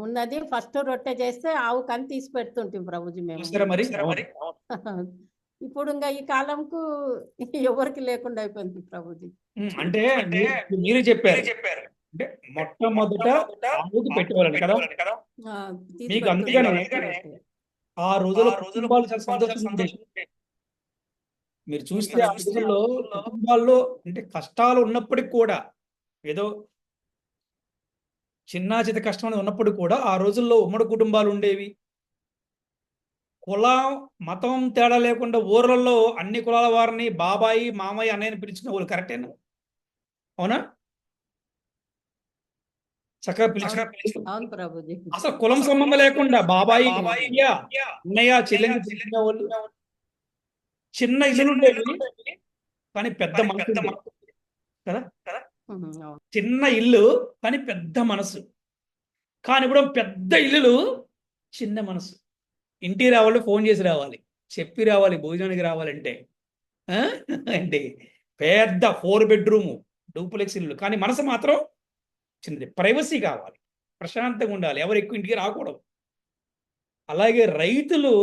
Speaker 3: ఉన్నది. ఫస్ట్ రొట్టె చేస్తే ఆవు కని తీసి పెడుతుంటాం ప్రభుజీ మేము.
Speaker 1: మరి
Speaker 3: ఇప్పుడు ఇంకా ఈ కాలంకు ఎవరికి లేకుండా అయిపోయింది ప్రభుజీ.
Speaker 1: అంటే మీరు చెప్పారు అంటే మొట్టమొదట ఆవుకి పెట్టేవాళ్ళని కదా మీకు. అందుకనే ఆ రోజుల్లో కుటుంబాలు చాలా సంతోషంగా ఉండేవి. మీరు చూస్తే ఆ రోజుల్లో కుటుంబాల్లో అంటే కష్టాలు ఉన్నప్పటికి కూడా ఏదో చిన్న చిత కష్టం అనేది ఉన్నప్పుడు కూడా ఆ రోజుల్లో ఉమ్మడి కుటుంబాలు ఉండేవి. కులం మతం తేడా లేకుండా ఊర్లలో అన్ని కులాల వారిని బాబాయి మామయ్య అన్నయ్యని పిలుచుకునే వాళ్ళు కరెక్టేనా? అవునా? చక్కగా పిలుచుకునే
Speaker 3: అవును ప్రభుజీ.
Speaker 1: అసలు కులం సంబంధం లేకుండా బాబాయి అన్నయ్య అన్నయ్య చెల్లెని పిలుచుకునే వాళ్ళు. చిన్న ఇల్లులు ఉండేవి కానీ పెద్ద మనసు ఉండేది కదా.
Speaker 3: అవును.
Speaker 1: చిన్న ఇల్లు కానీ పెద్ద మనసు. కానీ ఇప్పుడు పెద్ద ఇల్లులు చిన్న మనసు. ఇంటికి రావాలి, ఫోన్ చేసి రావాలి, చెప్పి రావాలి, భోజనానికి రావాలంటే ఆ? ఏంటి పెద్ద 4 బెడ్రూమ్ డూప్లెక్స్ ఇల్లు కానీ మనసు మాత్రం చిన్నది. ప్రైవసీ కావాలి, ప్రశాంతంగా ఉండాలి, ఎవరు ఎక్కువ ఇంటికి రాకూడదు. అలాగే రైతులు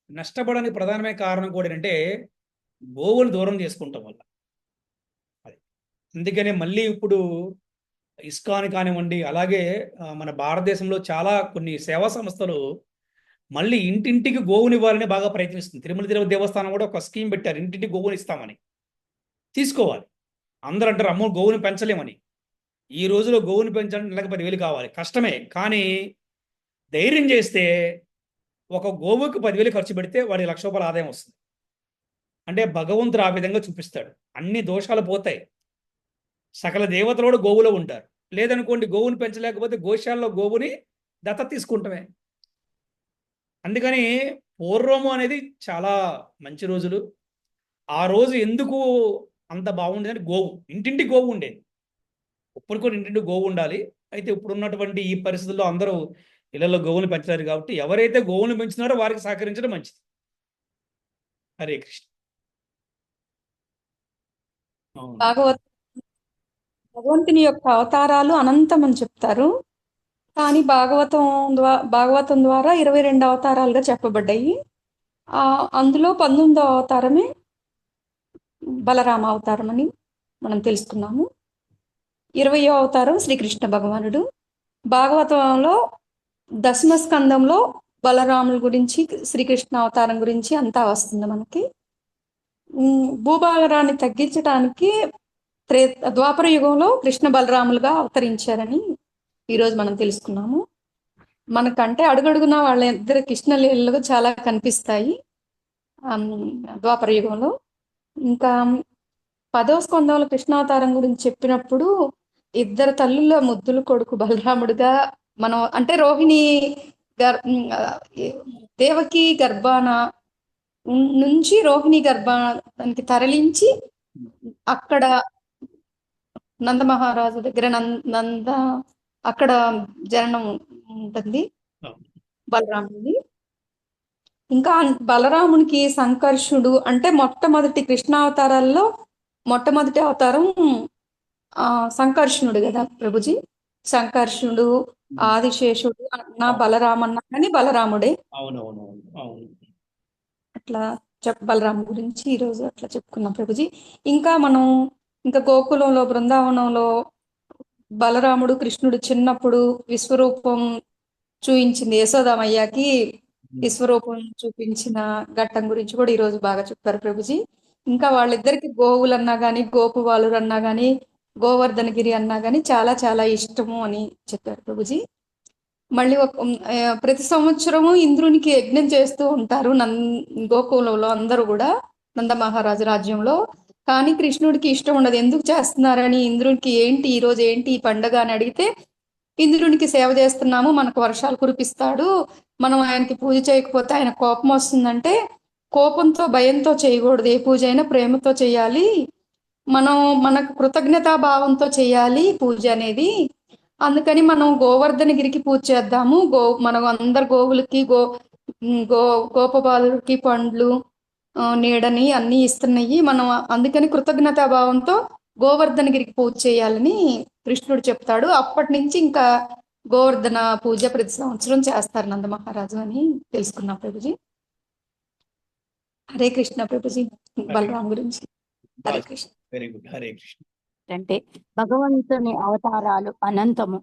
Speaker 1: నష్టపడడానికి ప్రధానమైన కారణం కూడా ఏంటంటే గోవులు దూరం చేసుకుంటాం వల్ల. అది అందుకనే మళ్ళీ ఇప్పుడు ఇస్కాన్ కానివ్వండి, అలాగే మన భారతదేశంలో చాలా కొన్ని సేవా సంస్థలు మళ్ళీ ఇంటింటికి గోవుని ఇవ్వాలని బాగా ప్రయత్నిస్తుంది. తిరుపతి దేవస్థానం కూడా ఒక స్కీమ్ పెట్టారు, ఇంటింటికి గోవుని ఇస్తామని. తీసుకోవాలి. అందరూ అంటారు అమ్మో గోవుని పెంచలేమని. ఈ రోజులో గోవుని పెంచడానికి నెలకు 10,000 కావాలి, కష్టమే. కానీ ధైర్యం చేస్తే ఒక గోవుకి 10,000 ఖర్చు పెడితే వాడికి ₹1,00,000 ఆదాయం వస్తుంది. అంటే భగవంతుడు ఆ విధంగా చూపిస్తాడు. అన్ని దోషాలు పోతాయి. సకల దేవతలు కూడా గోవులో ఉంటారు. లేదనుకోండి గోవుని పెంచలేకపోతే గోశాలలో గోవుని దత్తత తీసుకుంటమే. అందుకని పూర్వము అనేది చాలా మంచి రోజులు. ఆ రోజు ఎందుకు అంత బాగుండేదని గోవు, ఇంటింటి గోవు ఉండేది. ఇప్పుడు కూడా ఇంటింటి గోవు ఉండాలి. అయితే ఇప్పుడు ఉన్నటువంటి ఈ పరిస్థితుల్లో అందరూ ఇళ్లలో గోవులు పెంచలేరు కాబట్టి ఎవరైతే గోవులు పెంచుతున్నారో వారికి సహకరించడం మంచిది. హరే కృష్ణ. అవును.
Speaker 4: భగవంతుని యొక్క అవతారాలు అనంతం అని చెప్తారు. కానీ భాగవతం ద్వారా 22 అవతారాలుగా చెప్పబడ్డాయి. అందులో 19వ అవతారమే బలరామ అవతారం అని మనం తెలుసుకున్నాము. 20వ అవతారం శ్రీకృష్ణ భగవానుడు. భాగవతంలో దశమ స్కందంలో బలరాముల గురించి, శ్రీకృష్ణ అవతారం గురించి అంతా వస్తుంది మనకి. భూభాగాన్ని తగ్గించడానికి ద్వాపర యుగంలో కృష్ణ బలరాములుగా అవతరించారని ఈరోజు మనం తెలుసుకున్నాము. మనకంటే అడుగడుగున వాళ్ళ ఇద్దరు కృష్ణలీలలు చాలా కనిపిస్తాయి ద్వాపర యుగంలో. ఇంకా 10వ స్కందంలో కృష్ణావతారం గురించి చెప్పినప్పుడు ఇద్దరు తల్లుల ముద్దుల కొడుకు బలరాముడుగా మనం అంటే రోహిణి దేవకి గర్భాన నుంచి రోహిణి గర్భానికి తరలించి అక్కడ నందమహారాజు దగ్గర అక్కడ జననం ఉంటుంది బలరాముడి. ఇంకా బలరామునికి సంకర్షుడు అంటే మొట్టమొదటి కృష్ణావతారాల్లో మొట్టమొదటి అవతారం సంకర్షణుడు కదా ప్రభుజీ. సంకర్షణుడు, ఆదిశేషుడు అన్న బలరామన్న కానీ బలరాముడే. అట్లా బలరాము గురించి ఈరోజు అట్లా చెప్పుకున్నాం ప్రభుజీ. ఇంకా గోకులంలో బృందావనంలో బలరాముడు కృష్ణుడు చిన్నప్పుడు విశ్వరూపం చూపించింది యశోదామయ్యకి విశ్వరూపం చూపించిన ఘట్టం గురించి కూడా ఈరోజు బాగా చెప్పారు ప్రభుజీ. ఇంకా వాళ్ళిద్దరికి గోవులన్నా కానీ, గోపువాలురు అన్నా కానీ, గోవర్ధనగిరి అన్నా కానీ చాలా చాలా ఇష్టము అని చెప్పారు ప్రభుజీ. మళ్ళీ ప్రతి సంవత్సరము ఇంద్రునికి యజ్ఞం చేస్తూ ఉంటారు గోకులంలో అందరూ కూడా, నంద మహారాజు రాజ్యంలో. కానీ కృష్ణుడికి ఇష్టం ఉండదు. ఎందుకు చేస్తున్నారని ఇంద్రునికి ఏంటి ఈరోజు ఏంటి ఈ పండగ అని అడిగితే, ఇంద్రునికి సేవ చేస్తున్నాము, మనకు వర్షాలు కురిపిస్తాడు, మనం ఆయనకి పూజ చేయకపోతే ఆయన కోపం వస్తుందంటే, కోపంతో భయంతో చేయకూడదు, ఏ పూజ అయినా ప్రేమతో చేయాలి, మనకు కృతజ్ఞతా భావంతో చేయాలి పూజ అనేది. అందుకని మనం గోవర్ధనగిరికి పూజ చేద్దాము. మనం అందరు గోవులకి గోపబాలుకి పండ్లు నీడని అన్ని ఇస్తున్నాయి, మనం అందుకని కృతజ్ఞతా భావంతో గోవర్ధనగిరికి పూజ చేయాలని కృష్ణుడు చెప్తాడు. అప్పటి నుంచి ఇంకా గోవర్ధన పూజ ప్రతి సంవత్సరం చేస్తారు నంద మహారాజు అని తెలుసుకున్నాం ప్రభుజీ. హరే కృష్ణ ప్రభుజీ. బలరాం గురించి హరే కృష్ణ.
Speaker 1: Very good. హరే కృష్ణ.
Speaker 5: అంటే భగవంతుని అవతారాలు అనంతము.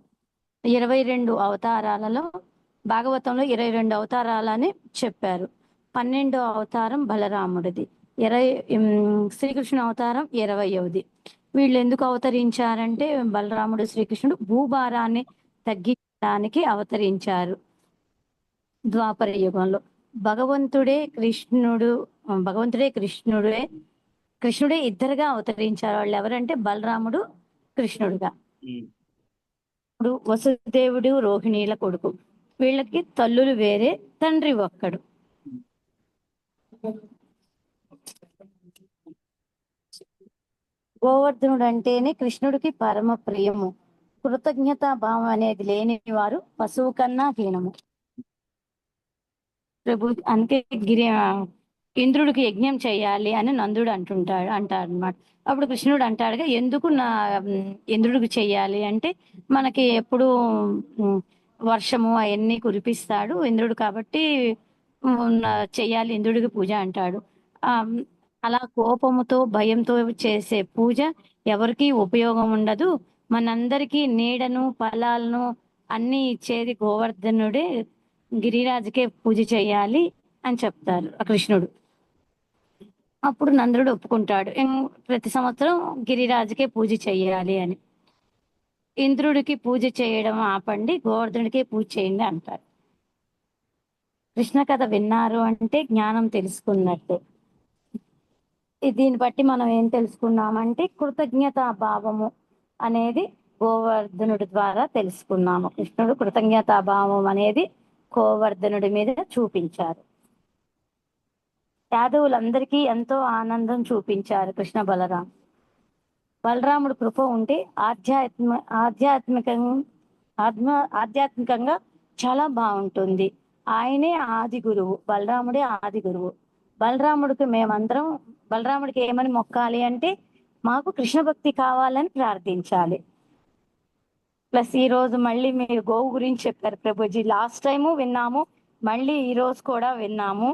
Speaker 5: 22 అవతారాలలో భాగవతంలో 22 అవతారాలని చెప్పారు. 12వ అవతారం బలరాముడిది, శ్రీకృష్ణ అవతారం 20వది. వీళ్ళు ఎందుకు అవతరించారంటే బలరాముడు శ్రీకృష్ణుడు భూభారాన్ని తగ్గించడానికి అవతరించారు ద్వాపర యుగంలో. భగవంతుడే కృష్ణుడే ఇద్దరుగా అవతరించారు. వాళ్ళు ఎవరంటే బలరాముడు కృష్ణుడుగా.
Speaker 1: ఉమ్.
Speaker 5: ఇప్పుడు వసుదేవుడు రోహిణీల కొడుకు. వీళ్ళకి తల్లులు వేరే, తండ్రి ఒక్కడు. గోవర్ధనుడు అంటేనే కృష్ణుడికి పరమ ప్రియము. కృతజ్ఞతా భావం అనేది లేని వారు పశువు కన్నా హీనము. ప్రభు అందుకే ఇంద్రుడికి యజ్ఞం చేయాలి అని నందుడు అంటాడు అనమాట. అప్పుడు కృష్ణుడు అంటాడుగా, ఎందుకు ఇంద్రుడికి చెయ్యాలి అంటే, మనకి ఎప్పుడు వర్షము అవన్నీ కురిపిస్తాడు ఇంద్రుడు, కాబట్టి చెయ్యాలి ఇంద్రుడికి పూజ అంటాడు. అలా కోపముతో భయంతో చేసే పూజ ఎవరికి ఉపయోగం ఉండదు. మనందరికీ నీడను ఫలాలను అన్ని ఇచ్చేది గోవర్ధనుడే, గిరిరాజుకే పూజ చేయాలి అని చెప్తారు కృష్ణుడు. అప్పుడు నందుడు ఒప్పుకుంటాడు, ప్రతి సంవత్సరం గిరిరాజుకే పూజ చేయాలి అని. ఇంద్రుడికి పూజ చేయడం ఆపండి, గోవర్ధనుడికే పూజ చేయండి అంటారు. కృష్ణ కథ విన్నారు అంటే జ్ఞానం తెలుసుకున్నట్టే. దీన్ని బట్టి మనం ఏం తెలుసుకున్నామంటే, కృతజ్ఞతా భావము అనేది గోవర్ధనుడి ద్వారా తెలుసుకున్నాము. కృష్ణుడు కృతజ్ఞతా భావం అనేది గోవర్ధనుడి మీద చూపించారు. యాదవులందరికీ ఎంతో ఆనందం చూపించారు కృష్ణ బలరాముడు కృప ఉంటే ఆధ్యాత్మికంగా చాలా బాగుంటుంది. ఆయనే ఆది గురువు, బలరాముడే ఆది గురువు. బలరాముడికి ఏమని మొక్కాలి అంటే, మాకు కృష్ణ భక్తి కావాలని ప్రార్థించాలి. ప్లస్ ఈ రోజు మళ్ళీ మీరు గోవు గురించి చెప్పారు ప్రభుజీ. లాస్ట్ టైము విన్నాము, మళ్ళీ ఈ రోజు కూడా విన్నాము.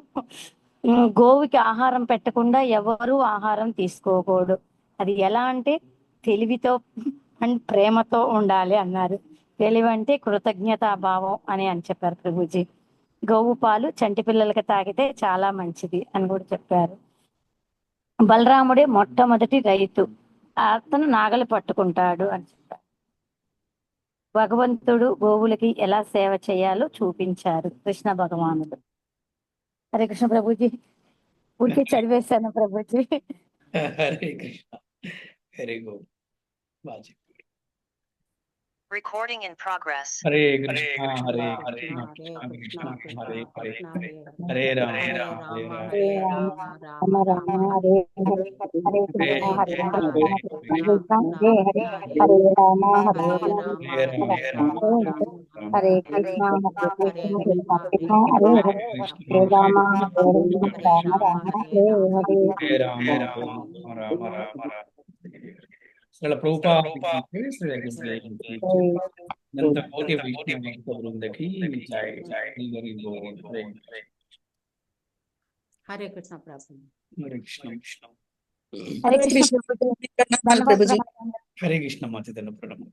Speaker 5: గోవుకి ఆహారం పెట్టకుండా ఎవరు ఆహారం తీసుకోకూడదు. అది ఎలా అంటే తెలివితో అండ్ ప్రేమతో ఉండాలి అన్నారు. తెలివి అంటే కృతజ్ఞతా భావం అని చెప్పారు ప్రభుజీ. గోవు పాలు చంటి పిల్లలకి తాగితే చాలా మంచిది అని కూడా చెప్పారు. బలరాముడే మొట్టమొదటి రైతు, అతను నాగలి పట్టుకుంటాడు అని చెప్పారు. భగవంతుడు గోవులకి ఎలా సేవ చేయాలో చూపించారు కృష్ణ భగవానుడు. హరే కృష్ణ ప్రభుజీ. ఊరికే చదివేశాను ప్రభుజీ.
Speaker 1: హరే కృష్ణ. Very good. బాగా చెప్పారు.
Speaker 6: Recording in progress.
Speaker 1: Hare Krishna Hare Hare Krishna Krishna Hare Hare Hare Rama Hare Rama
Speaker 5: Hare Rama Rama Hare Hare Hare Krishna Hare Krishna Krishna Hare Hare Hare Rama Hare Rama Hare Krishna Krishna Hare Hare Hare Rama Hare Rama Rama Hare Hare
Speaker 1: Hare Rama Rama Rama Srila Prabhupada అనంత కోటి వైష్ణవ బృందకి జై జై హరి బోల్.
Speaker 3: హరే కృష్ణ ప్రభు.
Speaker 1: హరే కృష్ణ కృష్ణ
Speaker 5: హరే కృష్ణ
Speaker 4: ప్రభుజీ.
Speaker 1: హరే కృష్ణ మాత ప్రణామం.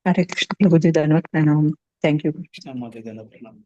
Speaker 7: హరే కృష్ణ ప్రభుజీ, ధన్యవాదాలు. Thank you.
Speaker 1: కృష్ణ మాత ప్రణామం.